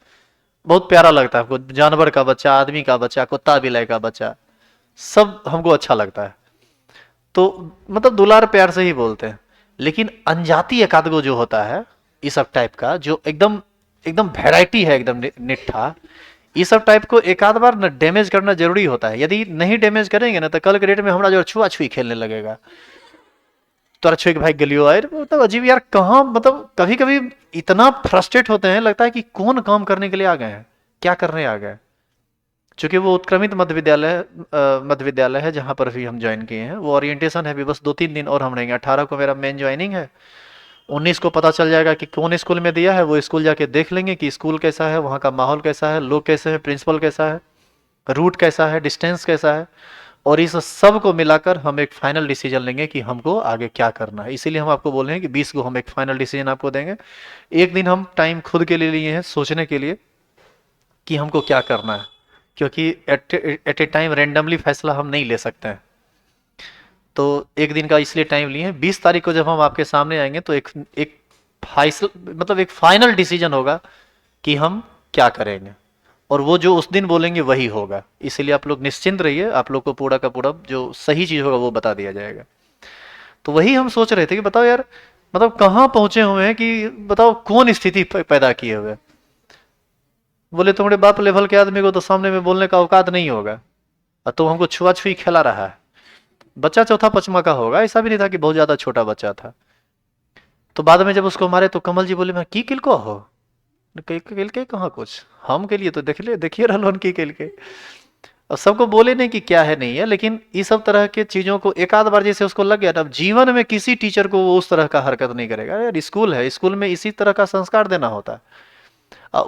बहुत प्यारा लगता है हमको, जानवर का बच्चा, आदमी का बच्चा, कुत्ता बिलाई का बच्चा, सब हमको अच्छा लगता है, तो मतलब दुलार प्यार से ही बोलते हैं। लेकिन अनजाति एकादगो जो होता है इस सब टाइप का, जो एकदम एकदम वैरायटी है, एकदम निट्ठा, ये सब टाइप को एक आध बार न डैमेज करना जरूरी होता है। यदि नहीं डैमेज करेंगे ना तो कल के डेट में हमारा जो छुआ छुई खेलने लगेगा, तो छुई के भाई गलियो आए, मतलब अजीब यार, कहाँ मतलब कभी कभी इतना फ्रस्ट्रेट होते हैं, लगता है कि कौन काम करने के लिए आ गए हैं, क्या करने आ गए। चूंकि वो उत्क्रमित मध्य विद्यालय है जहां पर भी हम ज्वाइन किए हैं, वो ओरिएंटेशन है भी बस 2-3 दिन और हम रहेंगे, 18 को मेरा मेन ज्वाइनिंग है, 19 को पता चल जाएगा कि कौन स्कूल में दिया है, वो स्कूल जाके देख लेंगे कि स्कूल कैसा है, वहाँ का माहौल कैसा है, लोग कैसे हैं, प्रिंसिपल कैसा है, रूट कैसा है, डिस्टेंस कैसा है, और इस सब को मिलाकर हम एक फाइनल डिसीजन लेंगे कि हमको आगे क्या करना है। इसीलिए हम आपको बोल रहे हैं कि 20 को हम एक फाइनल डिसीजन आपको देंगे। एक दिन हम टाइम खुद के लिए लिए हैं सोचने के लिए कि हमको क्या करना है, क्योंकि एट ए टाइम रेंडमली फैसला हम नहीं ले सकते हैं, तो एक दिन का इसलिए टाइम लिए हैं। 20 तारीख को जब हम आपके सामने आएंगे तो एक मतलब एक फाइनल डिसीजन होगा कि हम क्या करेंगे, और वो जो उस दिन बोलेंगे वही होगा। इसलिए आप लोग निश्चिंत रहिए, आप लोग को पूरा का पूरा जो सही चीज होगा वो बता दिया जाएगा। तो वही हम सोच रहे थे कि बताओ यार, मतलब कहाँ पहुंचे हुए हैं, कि बताओ कौन स्थिति पैदा किए हुए। बोले तुम्हारे बाप लेवल के आदमी को तो सामने में बोलने का औकात नहीं होगा, और तो हमको छुआछुई खेला रहा है। बच्चा चौथा पचमा का होगा, ऐसा भी नहीं था कि बहुत ज्यादा छोटा बच्चा था। तो बाद में जब उसको मारे तो कमल जी बोले मैं की किल को हो, किल के कहाँ कुछ, हम के लिए तो देखिए रहलो की किल के। और सबको बोले नहीं कि क्या है नहीं है, लेकिन इस सब तरह के चीजों को एक आध बार जैसे उसको लग गया ना, अब जीवन में किसी टीचर को वो उस तरह का हरकत नहीं करेगा। यार स्कूल है, स्कूल में इसी तरह का संस्कार देना होता है।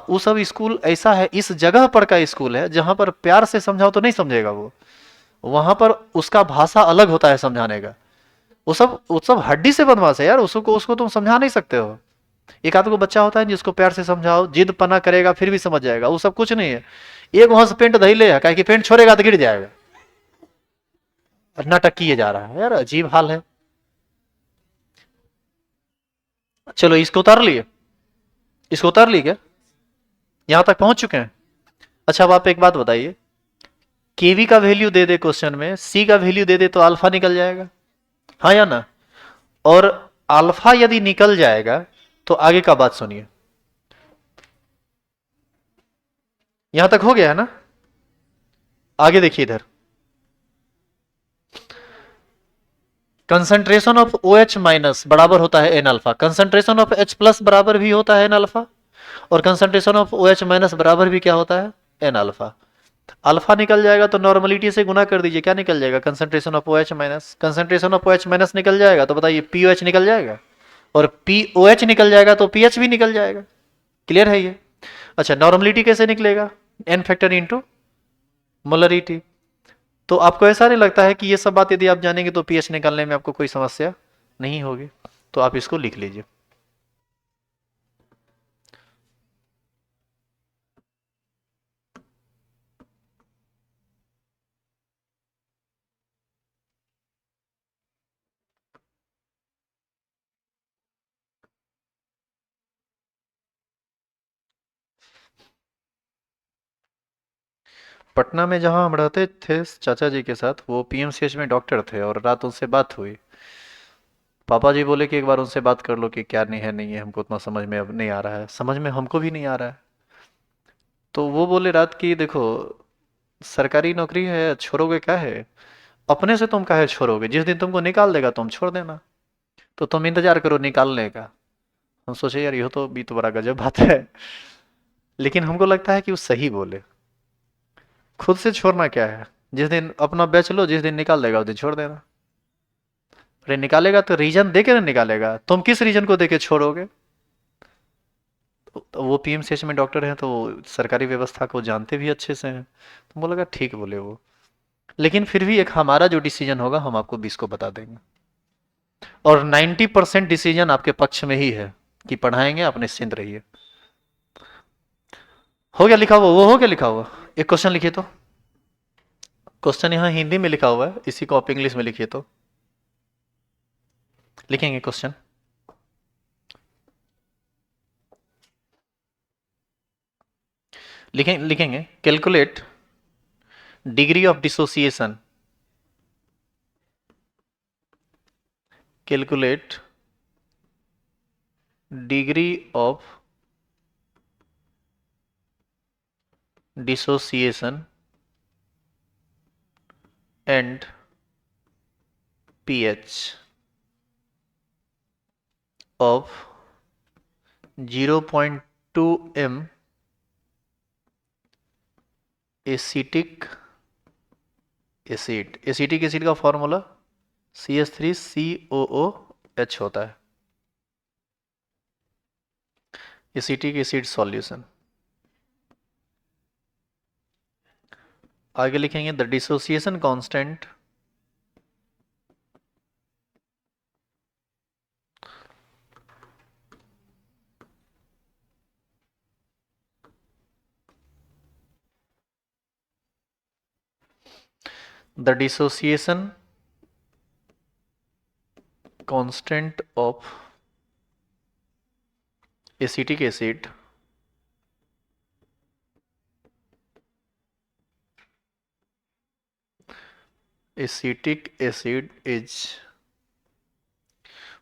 वो सब स्कूल ऐसा है, इस जगह पर का स्कूल है जहां पर प्यार से समझाओ तो नहीं समझेगा वो, वहां पर उसका भाषा अलग होता है समझाने का। वो सब हड्डी से बदमाश है यार, उसको तुम समझा नहीं सकते हो। एक आध को बच्चा होता है जिसको प्यार से समझाओ, जिद पना करेगा फिर भी समझ जाएगा, वो सब कुछ नहीं है। एक वहां से पेंट धैले है, कहे कि पेंट छोड़ेगा तो गिर जाएगा, नाटक किए जा रहा है यार, अजीब हाल है। चलो इसको उतार लिए, इसको उतार लिए क्या, यहां तक पहुंच चुके हैं। अच्छा अब आप एक बात बताइए, केवी का वैल्यू दे दे क्वेश्चन में, सी का वैल्यू दे दे तो अल्फा निकल जाएगा, हाँ या ना। और अल्फा यदि निकल जाएगा तो आगे का बात सुनिए। यहां तक हो गया है ना, आगे देखिए इधर, concentration of O H minus बराबर होता है n alpha, concentration of H plus बराबर भी होता है एन अल्फा, और concentration of O H minus बराबर भी क्या होता है, एन अल्फा। अल्फा निकल जाएगा तो नॉर्मलिटी से गुना कर दीजिए, क्या निकल जाएगा, concentration of O H minus. Concentration of O H minus निकल जाएगा तो बताइए पी ओ एच निकल जाएगा, और पी ओ एच निकल जाएगा तो पी एच भी निकल जाएगा। क्लियर है ये। अच्छा नॉर्मलिटी कैसे निकलेगा, एन फैक्टर इंटू मोलरिटी। तो आपको ऐसा नहीं लगता है कि ये सब बात यदि आप जानेंगे तो पीएच निकालने में आपको कोई समस्या नहीं होगी? तो आप इसको लिख लीजिए। पटना में जहाँ हम रहते थे चाचा जी के साथ, वो पीएमसीएच में डॉक्टर थे, और रात उनसे बात हुई। पापा जी बोले कि एक बार उनसे बात कर लो कि क्या नहीं है, हमको उतना समझ में अब नहीं आ रहा है, समझ में हमको भी नहीं आ रहा है। तो वो बोले रात की, देखो सरकारी नौकरी है, छोड़ोगे क्या है, अपने से तुम काहे छोड़ोगे, जिस दिन तुमको निकाल देगा तुम छोड़ देना, तो तुम इंतजार करो निकालने का। हम सोचे यार ये तो बड़ा गजब बात है, लेकिन हमको लगता है कि वो सही बोले। खुद से छोड़ना क्या है, जिस दिन अपना बेच लो, जिस दिन निकाल देगा उस दिन छोड़ देना। अरे निकालेगा तो रीजन दे के ना निकालेगा, तुम किस रीजन को दे के छोड़ोगे? तो वो पीएमसीएच में डॉक्टर हैं, तो सरकारी व्यवस्था को जानते भी अच्छे से हैं, तो मुझे लगा ठीक बोले वो। लेकिन फिर भी एक हमारा जो डिसीजन होगा हम आपको 20 को बता देंगे, और 90% डिसीजन आपके पक्ष में ही है कि पढ़ाएंगे, आप निश्चिंत रहिए। हो गया लिखा हुआ, वो हो गया लिखा हुआ। एक क्वेश्चन लिखिए तो। क्वेश्चन यहाँ हिंदी में लिखा हुआ है, इसी को आप इंग्लिश में लिखिए तो। लिखेंगे क्वेश्चन? लिखेंगे calculate degree of dissociation, calculate degree of dissociation and pH of 0.2 m acetic acid. Acetic acid का फॉर्मूला CH3COOH होता है, एसिटिक एसिड सॉल्यूशन। आगे लिखेंगे the dissociation constant the dissociation constant of acetic acid is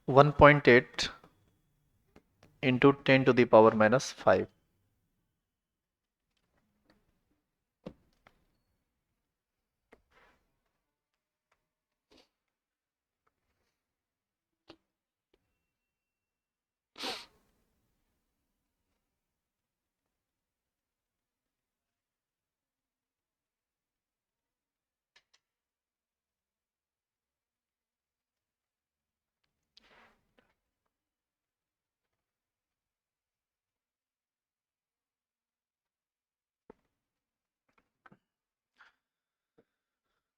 1.8 into 10 to the power minus 5।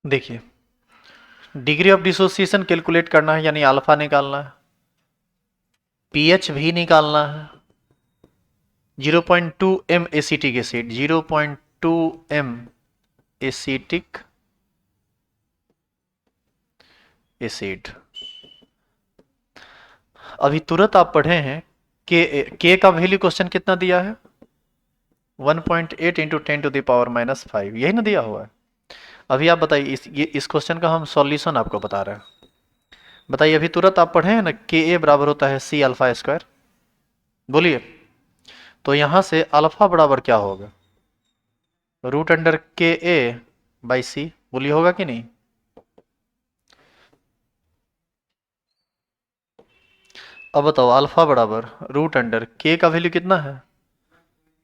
देखिए डिग्री ऑफ डिसोसिएशन कैलकुलेट करना है, यानी अल्फा निकालना है, पीएच भी निकालना है, 0.2 m acetic acid, 0.2 m acetic acid. अभी तुरंत आप पढ़े हैं के का वैल्यू क्वेश्चन कितना दिया है, 1.8 into 10 to the power minus 5, यही ना दिया हुआ है। अभी आप बताइए, इस क्वेश्चन का हम सॉल्यूशन आपको बता रहे हैं। बताइए अभी तुरंत आप पढ़े हैं ना, के ए बराबर होता है सी अल्फा स्क्वायर, बोलिए। तो यहां से अल्फा बराबर क्या होगा, रूट अंडर के ए बाई सी, बोलिए होगा कि नहीं? अब बताओ अल्फा बराबर रूट अंडर के का वैल्यू कितना है,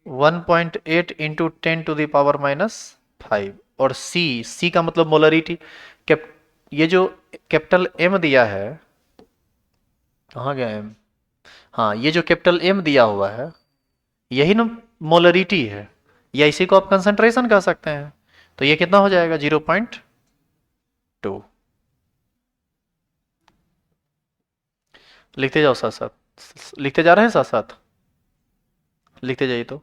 1.8 into 10 to the power minus 5, और सी का मतलब मोलरिटी। ये जो कैपिटल एम दिया है, कहाँ गया एम, हाँ ये जो कैपिटल एम दिया हुआ है यही ना मोलरिटी है, या इसी को आप कंसंट्रेशन कह सकते हैं। तो ये कितना हो जाएगा, 0.2 2। लिखते जाओ साथ साथ, लिखते जा रहे हैं साथ साथ, लिखते जाइए तो।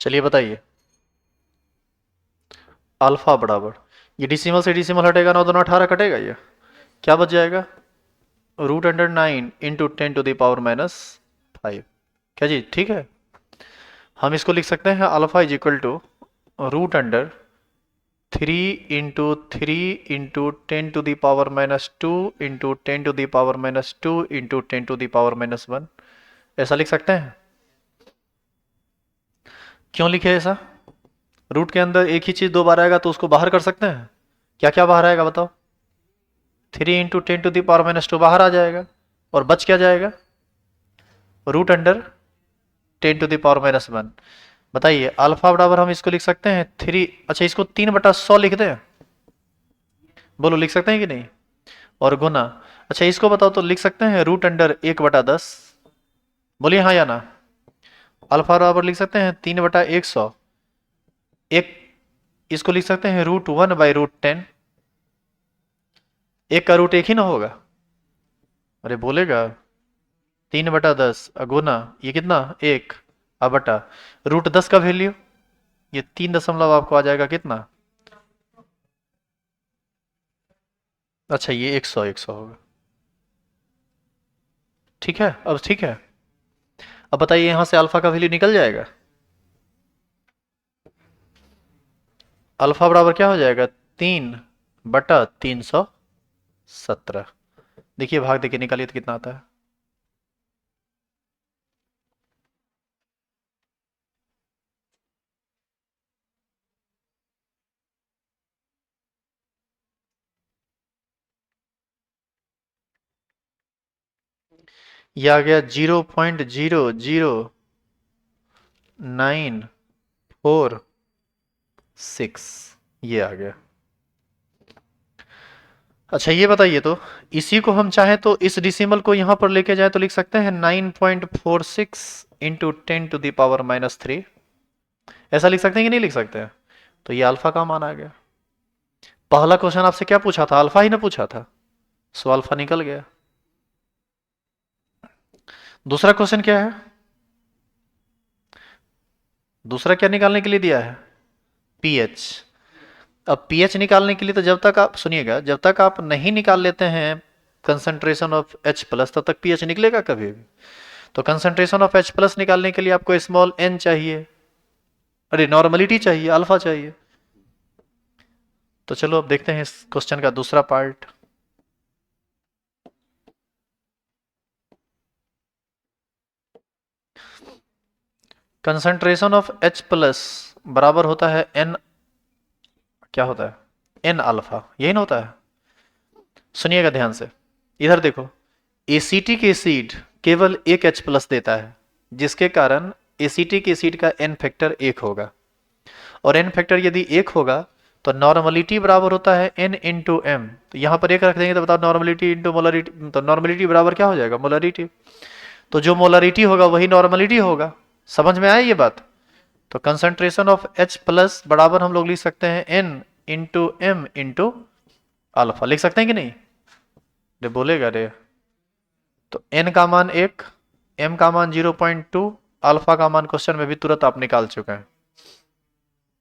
चलिए बताइए, अल्फा बराबर, ये डिसिमल से डिसिमल हटेगा, 9 2 18 कटेगा, ये क्या बच जाएगा, √9 इंटू 10⁻⁻5। क्या जी ठीक है? हम इसको लिख सकते हैं alpha is equal to √3 into 10⁻²इंटू 10⁻2 इंटू 10⁻1, ऐसा लिख सकते हैं। क्यों लिखे ऐसा? रूट के अंदर एक ही चीज दो बार आएगा तो उसको बाहर कर सकते हैं। क्या क्या बाहर आएगा बताओ? 3 इंटू 10⁻² बाहर आ जाएगा, और बच क्या जाएगा, √10⁻1। बताइए अल्फा बराबर हम इसको लिख सकते हैं 3, अच्छा इसको 3/100 लिख दें, बोलो लिख सकते हैं कि नहीं? और गुना, अच्छा इसको बताओ तो लिख सकते हैं √1/10, बोलिए हाँ या ना। अल्फा बराबर लिख सकते हैं 3/100, एक इसको लिख सकते हैं √1/10, एक का रूट एक ही ना होगा, अरे बोलेगा 3/10 गुना ये कितना, एक, अब बटा √10 का वैल्यू, ये 3 दशमलव आपको आ जाएगा कितना, अच्छा ये 100 होगा। ठीक है, अब ठीक है, अब बताइए यहां से अल्फा का वैल्यू निकल जाएगा, अल्फा बराबर क्या हो जाएगा, 3/317। देखिए भाग देखिए निकालिए तो कितना आता है, ये आ गया 0.00946, ये आ गया। अच्छा ये बताइए तो, इसी को हम चाहें तो इस डिसिमल को यहां पर लेके जाए तो लिख सकते हैं 9.46 इंटू 10⁻⁻3, ऐसा लिख सकते हैं कि नहीं लिख सकते हैं? तो ये अल्फा का मान आ गया। पहला क्वेश्चन आपसे क्या पूछा था, अल्फा ही ना पूछा था, सो अल्फा निकल गया। दूसरा क्वेश्चन क्या है, दूसरा क्या निकालने के लिए दिया है, पीएच। अब पीएच निकालने के लिए तो जब तक आप सुनिएगा, जब तक आप नहीं निकाल लेते हैं कंसंट्रेशन ऑफ H प्लस, तब तक पीएच निकलेगा कभी भी। तो कंसंट्रेशन ऑफ H प्लस निकालने के लिए आपको स्मॉल n चाहिए, अरे नॉर्मलिटी चाहिए, अल्फा चाहिए। तो चलो अब देखते हैं इस क्वेश्चन का दूसरा part. Concentration of H plus बराबर होता है n, क्या होता है, n अल्फा, यही ना होता है। सुनिएगा ध्यान से, इधर देखो, एसिटिक एसिड केवल एक H प्लस देता है, जिसके कारण एसिटिक एसिड का n फैक्टर 1 होगा, और n फैक्टर यदि 1 होगा तो नॉर्मलिटी बराबर होता है n इंटू एम, तो यहां पर एक रख देंगे तो बताओ नॉर्मलिटी इंटू मोलरिटी, तो नॉर्मलिटी बराबर क्या हो जाएगा, मोलरिटी। तो जो मोलरिटी होगा वही नॉर्मलिटी होगा, समझ में आया ये बात? तो कंसंट्रेशन ऑफ H प्लस बराबर हम लोग लिख सकते हैं n into m into alpha, लिख सकते हैं कि नहीं? रे बोलेगा रे, तो n का मान 1, m का मान 0.2, अल्फा का मान क्वेश्चन में भी तुरंत आप निकाल चुके हैं,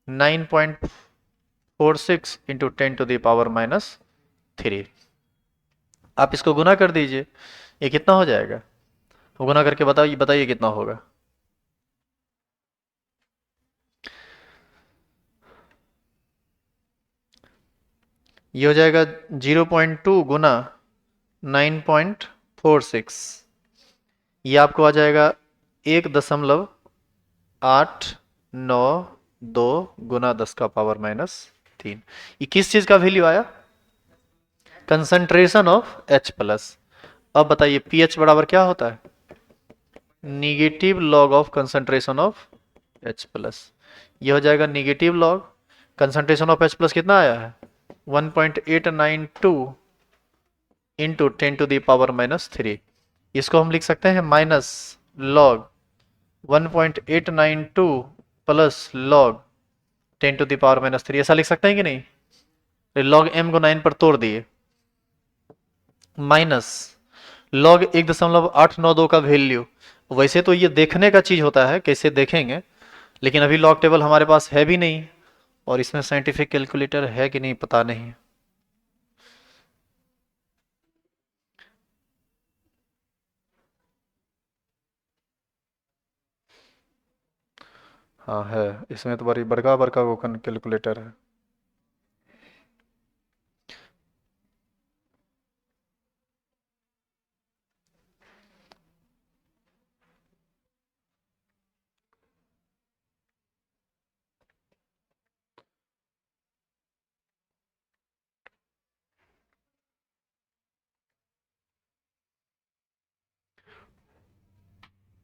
9.46 इंटू 10⁻⁻3। आप इसको गुना कर दीजिए, ये कितना हो जाएगा, गुना करके बताइए, बताइए कितना होगा। ये हो जाएगा 0.2 गुना 9.46, ये आपको आ जाएगा 1.8 9 2 गुना 10 का पावर -3। ये किस चीज का वैल्यू आया? Concentration of H plus. अब बताइए pH बराबर क्या होता है? Negative log of concentration of H plus. ये हो जाएगा negative log concentration of H plus कितना आया है? 1.892 इंटू 10⁻³ इसको हम लिख सकते हैं माइनस लॉग 1.892 प्लस लॉग 10⁻³ ऐसा लिख सकते हैं कि नहीं? लॉग m को 9 पर तोड़ दिए माइनस लॉग 1.892 का वैल्यू। वैसे तो ये देखने का चीज होता है, कैसे देखेंगे, लेकिन अभी लॉग टेबल हमारे पास है भी नहीं और इसमें साइंटिफिक कैलकुलेटर है कि नहीं पता नहीं। हाँ है, इसमें तो बड़ी बड़का बड़का वो कैलकुलेटर है।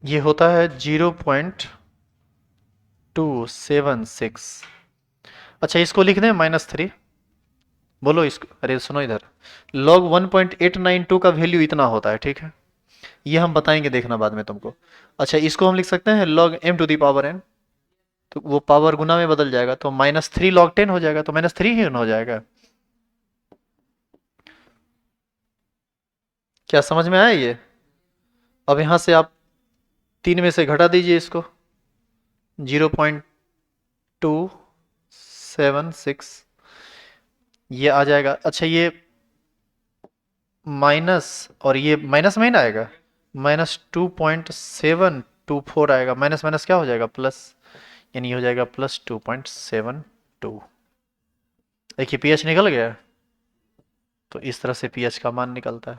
ये होता है 0.276। अच्छा इसको लिख दें -3। बोलो इसको, अरे सुनो इधर, लॉग 1.892 का वैल्यू इतना होता है, ठीक है? ये हम बताएंगे, देखना बाद में तुमको। अच्छा इसको हम लिख सकते हैं log m⁻n, तो वो पावर गुना में बदल जाएगा, तो -3 log 10 हो जाएगा, तो -3 ही हो जाएगा। क्या समझ में आया ये? अब यहां से आप 3 में से घटा दीजिए इसको, 0.276 ये आ जाएगा। अच्छा ये माइनस, और ये माइनस में ही ना आएगा, -2.724 आएगा, माइनस माइनस क्या हो जाएगा? प्लस, यानी हो जाएगा +2.72। देखिए pH निकल गया, तो इस तरह से pH का मान निकलता है।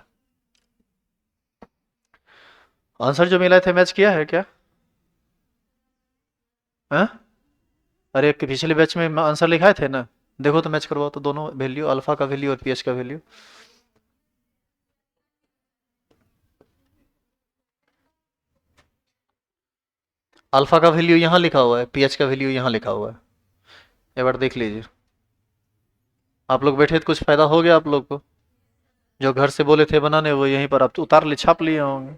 आंसर जो मिला थे मैच किया है क्या? हाँ? अरे पिछले बैच में आंसर लिखाए थे ना, देखो तो मैच करवाओ तो, दोनों वैल्यू, अल्फा का वैल्यू और pH का वैल्यू। अल्फा का वैल्यू यहाँ लिखा हुआ है, pH का वैल्यू यहाँ लिखा हुआ है, एक बार देख लीजिए। आप लोग बैठे तो कुछ फायदा हो गया आप लोग को? जो घर से बोले थे बनाने वो यहीं पर आप उतार ले, छाप लिए होंगे।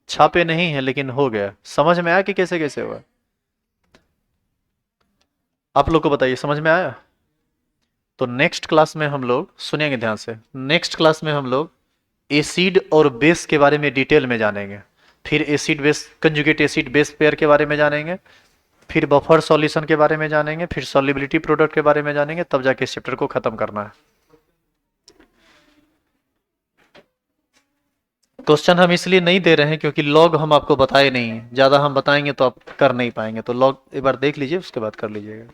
छापे नहीं है लेकिन हो गया। समझ में आया कि कैसे कैसे हुआ? आप लोग को बताइए, समझ में आया? तो नेक्स्ट क्लास में हम लोग सुनेंगे ध्यान से, नेक्स्ट क्लास में हम लोग एसिड और बेस के बारे में डिटेल में जानेंगे। फिर acid base, conjugate acid base pair के बारे में जानेंगे, फिर बफर सॉल्यूशन के बारे में जानेंगे, फिर सॉल्युबिलिटी प्रोडक्ट के बारे में जानेंगे, तब जाके इस चैप्टर को खत्म करना है। क्वेश्चन हम इसलिए नहीं दे रहे हैं क्योंकि लॉग हम आपको बताए नहीं है, ज्यादा हम बताएंगे तो आप कर नहीं पाएंगे, तो लॉग एक बार देख लीजिए उसके बाद कर लीजिएगा।